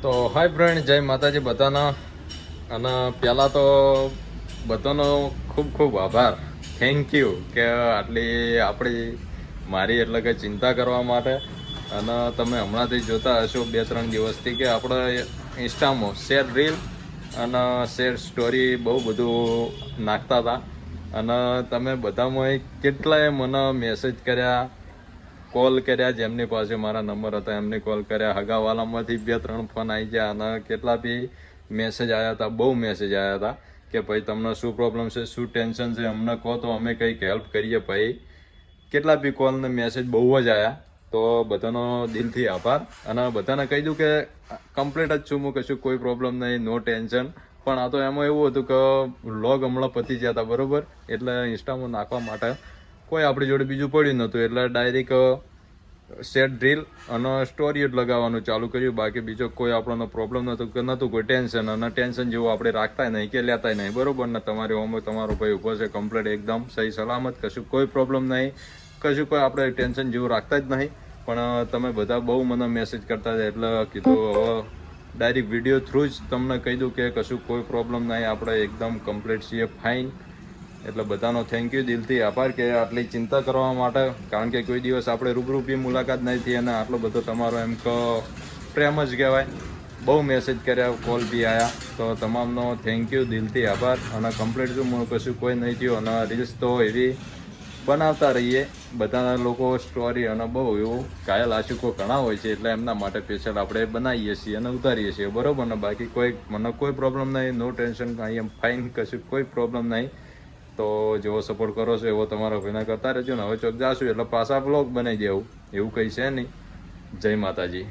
તો હાય ફ્રેન્ડ, જય માતાજી બધાના. અને પહેલાં તો બધાનો ખૂબ ખૂબ આભાર, થેન્ક યુ કે આટલી આપણી મારી એટલે કે ચિંતા કરવા માટે. અને તમે હમણાંથી જોતા હશો 2-3 દિવસથી કે આપણે ઇન્સ્ટામાં શેર રીલ અને શેર સ્ટોરી બહુ બધું નાખતા હતા. અને તમે બધામાં કેટલાય મને મેસેજ કર્યા, કોલ કર્યા, જેમની પાસે મારા નંબર હતા એમને કોલ કર્યા, હગાવાલામાંથી 2-3 ફોન આવી ગયા અને કેટલા બી મેસેજ આવ્યા હતા, બહુ મેસેજ આવ્યા હતા કે ભાઈ તમને શું પ્રોબ્લેમ છે, શું ટેન્શન છે, અમને કહો તો અમે કંઈક હેલ્પ કરીએ. ભાઈ કેટલા બી કોલ ને મેસેજ બહુ જ આવ્યા. તો બધાનો દિલથી આભાર. અને બધાને કહી દઉં કે કમ્પ્લીટ જ છું હું, કશું કોઈ પ્રોબ્લેમ નહીં, નો ટેન્શન. પણ આ તો એમાં એવું હતું કે વ્લોગ હમણાં પતી ગયા હતા બરોબર, એટલે ઇન્સ્ટામાં નાખવા માટે કોઈ આપણી જોડે બીજું પડ્યું નહોતું, એટલે ડાયરેક્ટ સેટ રીલ અને સ્ટોરી જ લગાવવાનું ચાલુ કર્યું. બાકી બીજો કોઈ આપણને પ્રોબ્લેમ નહોતું કે નહોતું કોઈ ટેન્શન. અને ટેન્શન જેવું આપણે રાખતા નહીં કે લેતા નહીં બરોબર ને. તમારી હોમ તમારો ભાઈ ઊભો છે કમ્પ્લીટ એકદમ સહી સલામત, કશું કોઈ પ્રોબ્લેમ નહીં, કશું કોઈ આપણે ટેન્શન જેવું રાખતા જ નહીં. પણ તમે બધા બહુ મને મેસેજ કરતા હતા એટલે કીધું હવે ડાયરેક્ટ વિડીયો થ્રુ જ તમને કહી દઉં કે કશું કોઈ પ્રોબ્લેમ નહીં, આપણે એકદમ કમ્પ્લીટ છીએ, ફાઇન. એટલે બધાનો થેન્ક યુ, દિલથી આભાર કે આટલી ચિંતા કરવા માટે. કારણ કે કોઈ દિવસ આપણે રૂબરૂ બી મુલાકાત નહીં થઈ અને આટલો બધો તમારો એમ કહો પ્રેમ જ કહેવાય. બહુ મેસેજ કર્યા, કોલ બી આવ્યા, તો તમામનો થેન્ક યુ, દિલથી આભાર. અને કમ્પ્લીટ શું કશું કોઈ નહીં થયું. અને રીલ્સ તો એવી બનાવતા રહીએ બધા લોકો સ્ટોરી, અને બહુ એવું ઘાયલ આશિકો ઘણા હોય છે એટલે એમના માટે સ્પેશિયલ આપણે બનાવીએ છીએ અને ઉતારીએ છીએ બરોબર ને. બાકી કોઈ મને કોઈ પ્રોબ્લેમ નહીં, નો ટેન્શન, આઈ એમ ફાઇન, કશું કોઈ પ્રોબ્લેમ નહીં. તો જેવો સપોર્ટ કરો છો એવો તમારા ભાઈને કરતા રહેજો ને. હવે ચોક જાશું એટલે પાછા વ્લોગ બનાવી દેવું, એવું કંઈ છે નહીં. જય માતાજી.